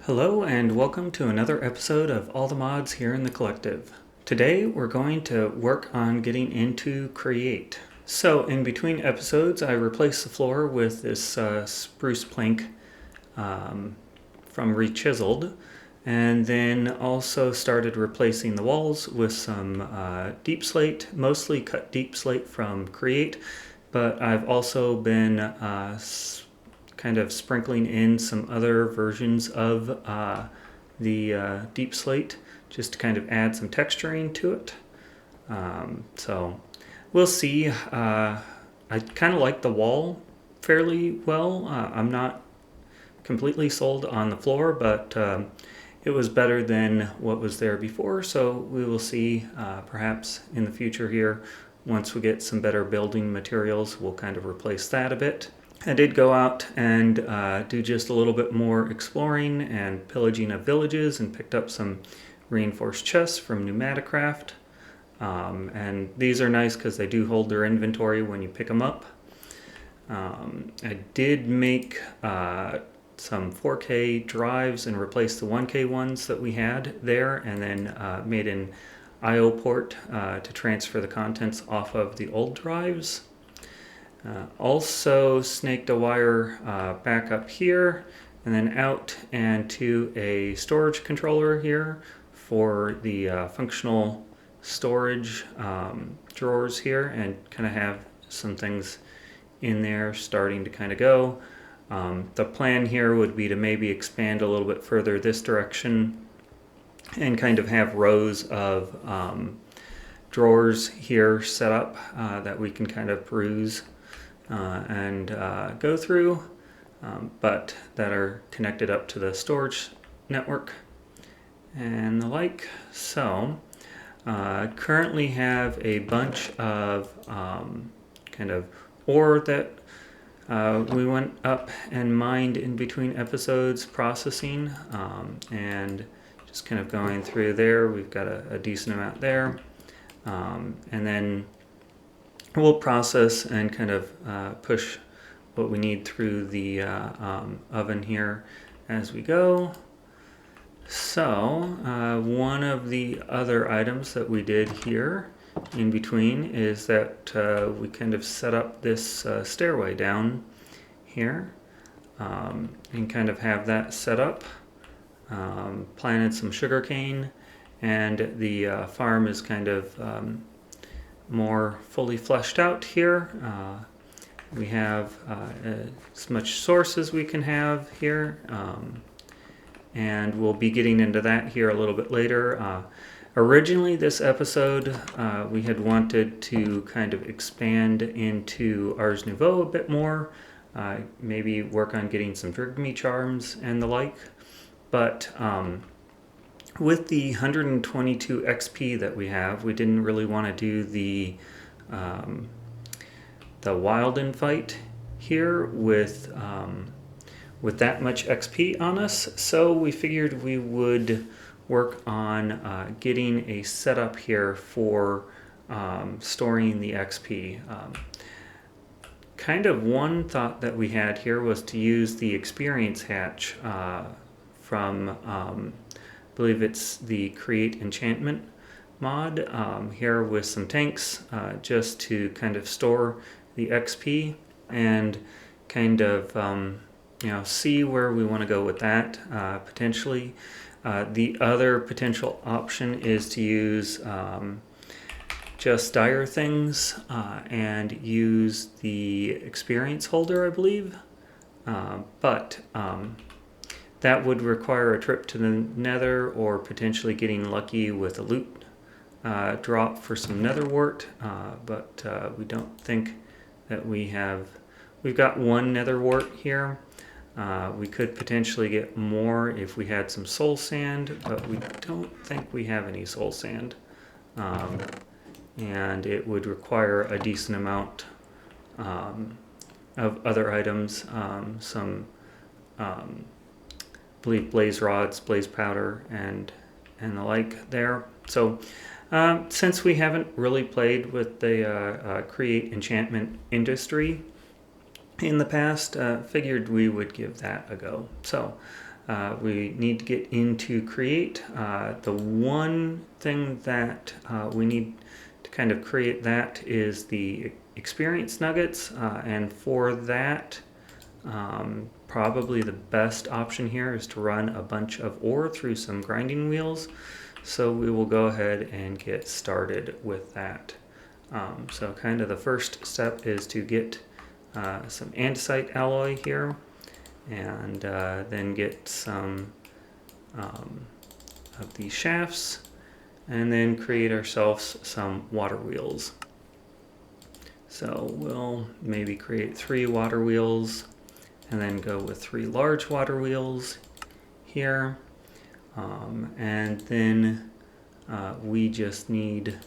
Hello and welcome to another episode of All the Mods here in the Collective. Today we're going to work on getting into Create. So in between episodes I replaced the floor with this spruce plank from Rechiseled, and then also started replacing the walls with some deep slate, mostly cut deep slate from Create, but I've also been kind of sprinkling in some other versions of the deep slate just to kind of add some texturing to it. So we'll see. I kind of like the wall fairly well. I'm not completely sold on the floor, but it was better than what was there before, so we will see perhaps in the future here. Once we get some better building materials, we'll kind of replace that a bit. I did go out and do just a little bit more exploring and pillaging of villages and picked up some reinforced chests from Pneumaticraft. And these are nice because they do hold their inventory when you pick them up. I did make some 4K drives and replaced the 1K ones that we had there, and then made an IO port to transfer the contents off of the old drives. Also snaked a wire back up here and then out and to a storage controller here for the functional storage drawers here, and kind of have some things in there starting to kind of go. The plan here would be to maybe expand a little bit further this direction and kind of have rows of drawers here set up that we can kind of peruse and go through, but that are connected up to the storage network and the like. So currently have a bunch of kind of ore that we went up and mined in between episodes processing, and just kind of going through there. We've got a decent amount there, and then we'll process and kind of push what we need through the oven here as we go. So one of the other items that we did here in between is that we kind of set up this stairway down here, and kind of have that set up. Planted some sugarcane, and the farm is kind of more fully fleshed out here. We have as much source as we can have here, and we'll be getting into that here a little bit later. Originally this episode we had wanted to kind of expand into Ars Nouveau a bit more, maybe work on getting some Drigme charms and the like, but with the 122 XP that we have, we didn't really want to do the Wilden fight here with that much XP on us. So we figured we would work on getting a setup here for storing the XP. Kind of one thought that we had here was to use the experience hatch from I believe it's the Create Enchantment mod here with some tanks just to kind of store the XP and kind of see where we want to go with that potentially. The other potential option is to use just dire things and use the experience holder, I believe, but that would require a trip to the nether, or potentially getting lucky with a loot drop for some nether wart, but we don't think that we have. We've got one nether wart here. We could potentially get more if we had some soul sand, but we don't think we have any soul sand, and it would require a decent amount of other items, some I believe blaze rods, blaze powder, and the like there. So since we haven't really played with the Create Enchantment industry in the past, figured we would give that a go. So we need to get into create. The one thing that we need to kind of create that is the experience nuggets, and for that probably the best option here is to run a bunch of ore through some grinding wheels. So we will go ahead and get started with that. So kind of the first step is to get some andesite alloy here, and then get some of these shafts, and then create ourselves some water wheels. So we'll maybe create 3 water wheels, and then go with 3 large water wheels here. And then we just need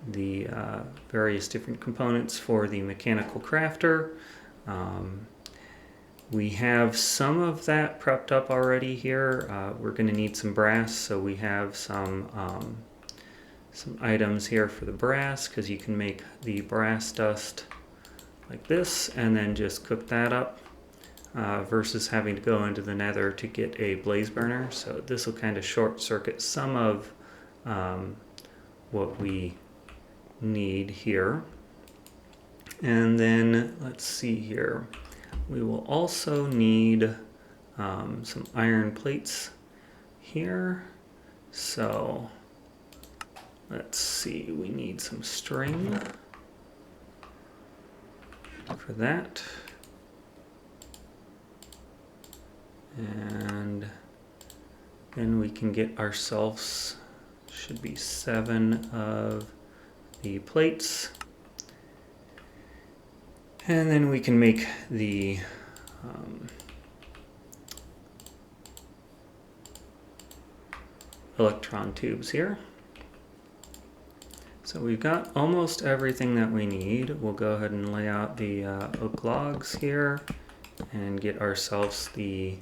the various different components for the mechanical crafter. We have some of that prepped up already here. We're going to need some brass, so we have some items here for the brass, because you can make the brass dust like this and then just cook that up, versus having to go into the nether to get a blaze burner. So this will kind of short circuit some of what we need here. And then let's see here, we will also need some iron plates here. So let's see, we need some string for that. And then we can get ourselves, should be 7 of the plates. And then we can make the electron tubes here. So we've got almost everything that we need. We'll go ahead and lay out the oak logs here and get ourselves the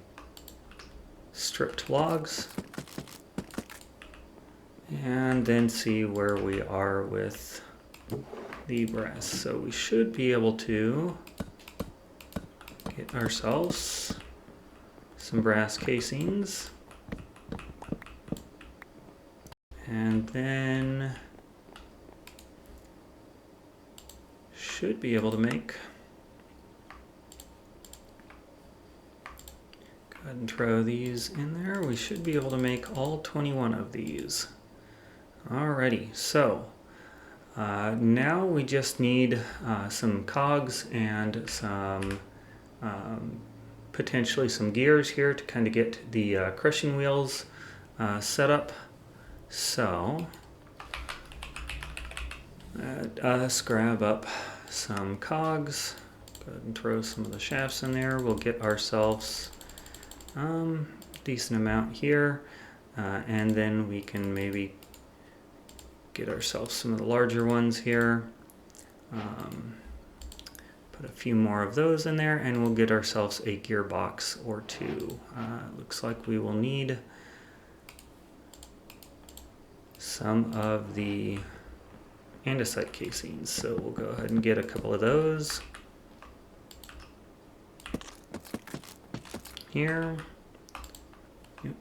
stripped logs, and then see where we are with the brass. So we should be able to get ourselves some brass casings, and then should be able to make, go ahead and throw these in there. We should be able to make all 21 of these. Alrighty, so now we just need some cogs and some potentially some gears here to kind of get the crushing wheels set up. So let us grab up some cogs, go ahead and throw some of the shafts in there. We'll get ourselves a decent amount here, and then we can maybe get ourselves some of the larger ones here. Put a few more of those in there, and we'll get ourselves a gearbox or 2. Looks like we will need some of the andesite casings, so we'll go ahead and get a couple of those here. Yep.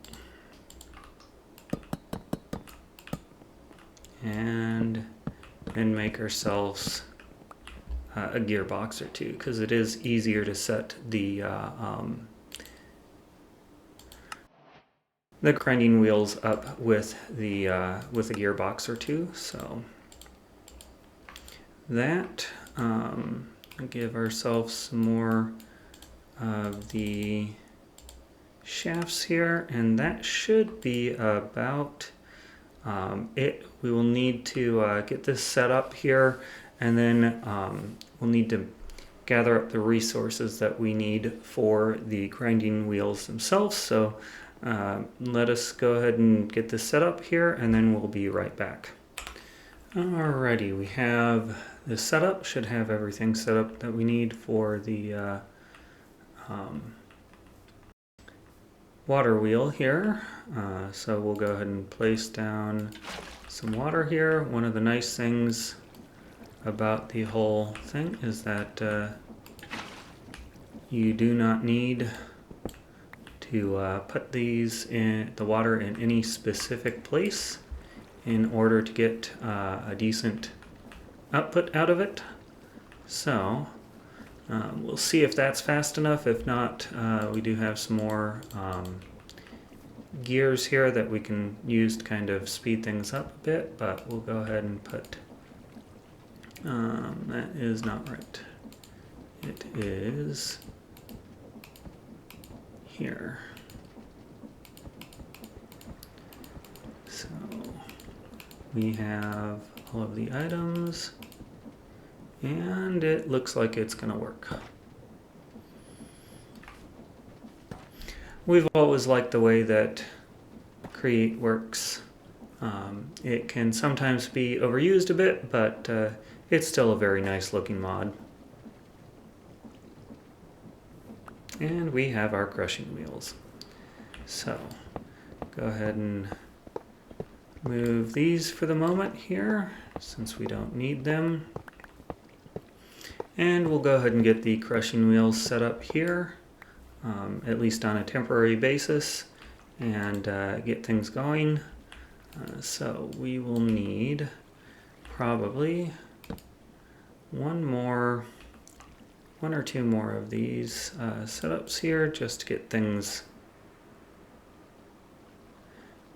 And then make ourselves a gearbox or 2, because it is easier to set the grinding wheels up with a gearbox or 2. So that, give ourselves some more of the shafts here, and that should be about it. We will need to get this set up here, and then we'll need to gather up the resources that we need for the grinding wheels themselves. So let us go ahead and get this set up here, and then we'll be right back. Alrighty, we have this set up, should have everything set up that we need for the water wheel here. So we'll go ahead and place down some water here. One of the nice things about the whole thing is that you do not need to put these in the water in any specific place in order to get a decent output out of it. So we'll see if that's fast enough. If not, we do have some more gears here that we can use to kind of speed things up a bit, but we'll go ahead and put, that is not right. It is here. So we have all of the items, and it looks like it's going to work. We've always liked the way that Create works. It can sometimes be overused a bit, but it's still a very nice looking mod. And we have our crushing wheels. So go ahead and move these for the moment here, since we don't need them. And we'll go ahead and get the crushing wheels set up here, at least on a temporary basis, and get things going. So we will need probably one or two more of these setups here, just to get things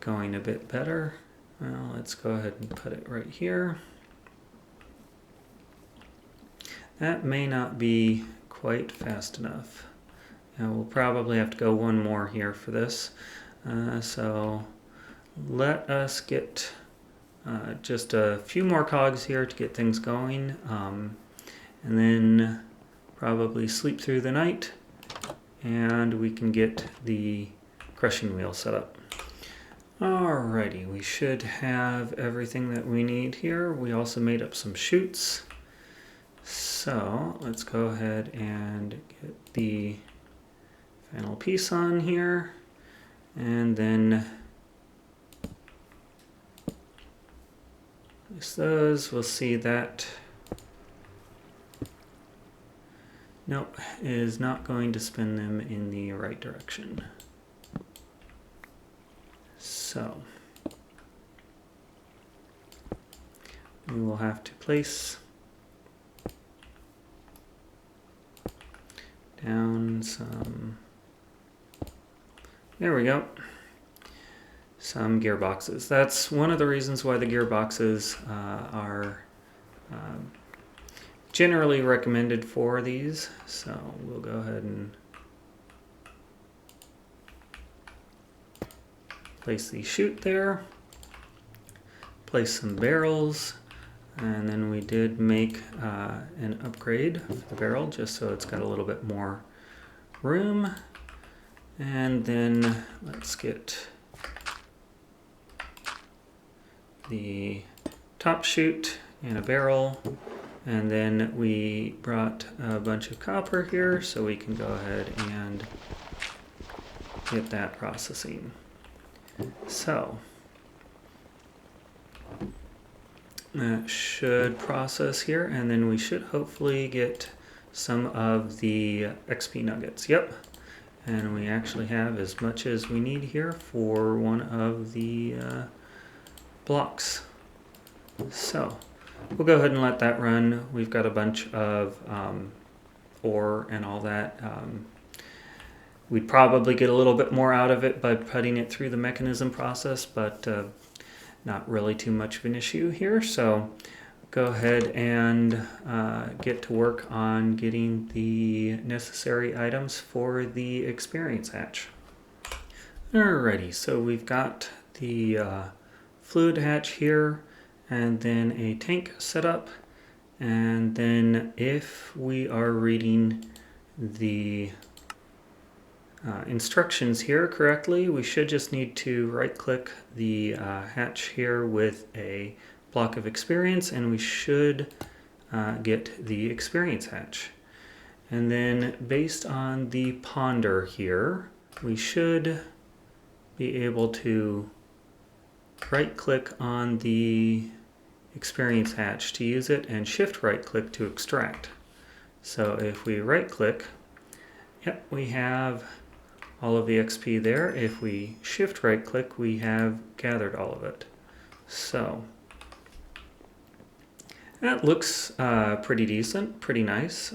going a bit better. Well, let's go ahead and put it right here. That may not be quite fast enough. We'll probably have to go one more here for this. So let us get just a few more cogs here to get things going, and then probably sleep through the night, and we can get the crushing wheel set up. Alrighty, we should have everything that we need here. We also made up some chutes. So let's go ahead and get the final piece on here, and then place those. We'll see that, nope, is not going to spin them in the right direction. So we will have to place down some, there we go, some gearboxes. That's one of the reasons why the gearboxes are generally recommended for these. So we'll go ahead and place the chute there, place some barrels, and then we did make an upgrade for the barrel just so it's got a little bit more room. And then let's get the top chute in a barrel, and then we brought a bunch of copper here so we can go ahead and get that processing. So that should process here, and then we should hopefully get some of the XP nuggets. Yep, and we actually have as much as we need here for one of the blocks. So we'll go ahead and let that run. We've got a bunch of ore and all that. We'd probably get a little bit more out of it by putting it through the mechanism process, but not really too much of an issue here. So go ahead and get to work on getting the necessary items for the experience hatch. Alrighty, so we've got the fluid hatch here, and then a tank set up, and then if we are reading the instructions here correctly, we should just need to right click the hatch here with a block of experience, and we should get the experience hatch. And then based on the ponder here, we should be able to right click on the experience hatch to use it, and shift right click to extract. So if we right click, yep, we have all of the XP there. If we shift right click, we have gathered all of it. So that looks pretty decent, pretty nice.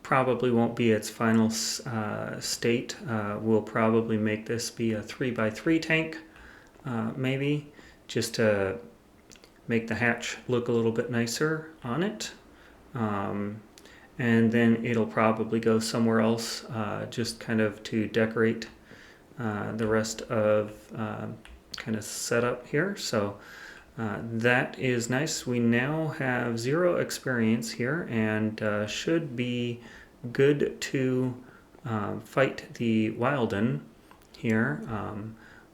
Probably won't be its final state. We'll probably make this be a 3x3 tank, maybe, just to make the hatch look a little bit nicer on it. And then it'll probably go somewhere else, just kind of to decorate the rest of kind of setup here. So that is nice. We now have 0 experience here and should be good to fight the Wilden here.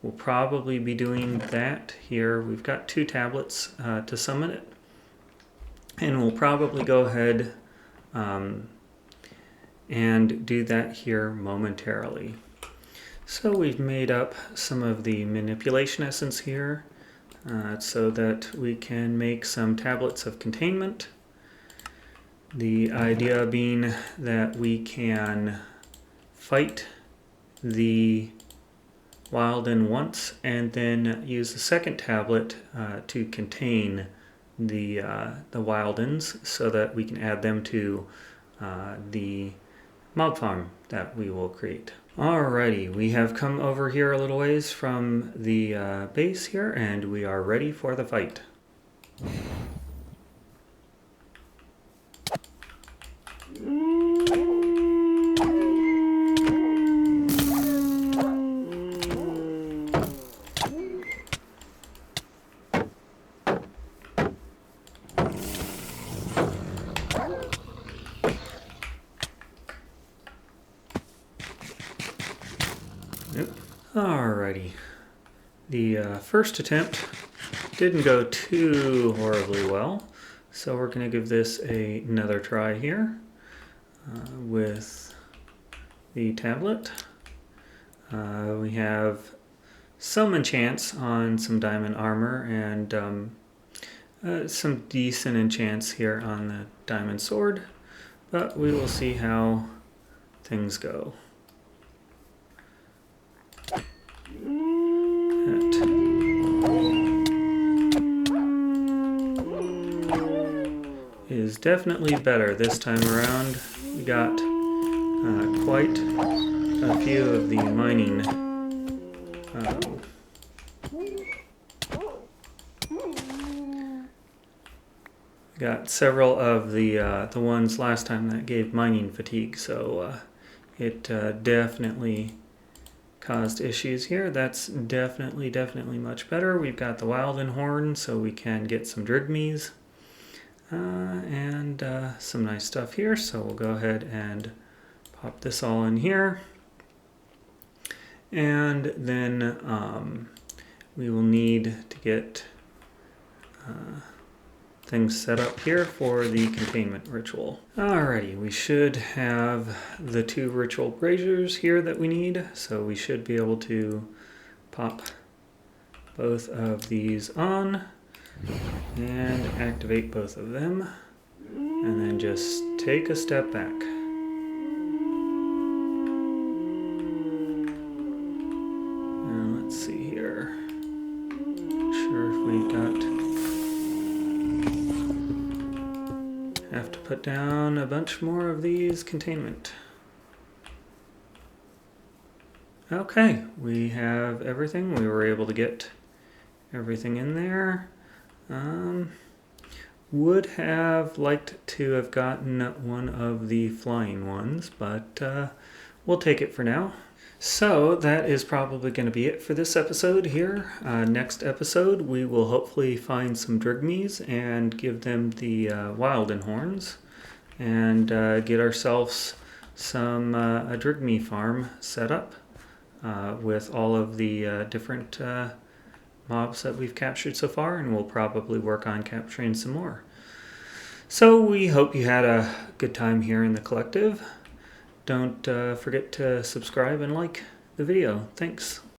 We'll probably be doing that here. We've got 2 tablets to summon it, and we'll probably go ahead and do that here momentarily. So we've made up some of the manipulation essence here so that we can make some tablets of containment. The idea being that we can fight the Wilden once and then use the second tablet to contain the Wildens so that we can add them to the mob farm that we will create. Alrighty, we have come over here a little ways from the base here, and we are ready for the fight. Alrighty, the first attempt didn't go too horribly well, so we're going to give this another try here with the tablet. We have some enchants on some diamond armor and some decent enchants here on the diamond sword, but we will see how things go. Is definitely better this time around. We got quite a few of the mining got several of the ones last time that gave mining fatigue, so it definitely caused issues here. That's definitely much better. We've got the Wilden horn, so we can get some drigmies and some nice stuff here. So we'll go ahead and pop this all in here, and then we will need to get things set up here for the containment ritual. Alrighty, we should have the 2 ritual braziers here that we need, so we should be able to pop both of these on and activate both of them, and then just take a step back. And let's see here. Not sure if we've got... Have to put down a bunch more of these containment. Okay, we have everything. We were able to get everything in there. Would have liked to have gotten one of the flying ones, but we'll take it for now. So that is probably going to be it for this episode here. Next episode, we will hopefully find some drigmies and give them the Wilden horns and get ourselves some a drigmy farm set up with all of the different mobs that we've captured so far, and we'll probably work on capturing some more. So we hope you had a good time here in the collective. Don't forget to subscribe and like the video. Thanks.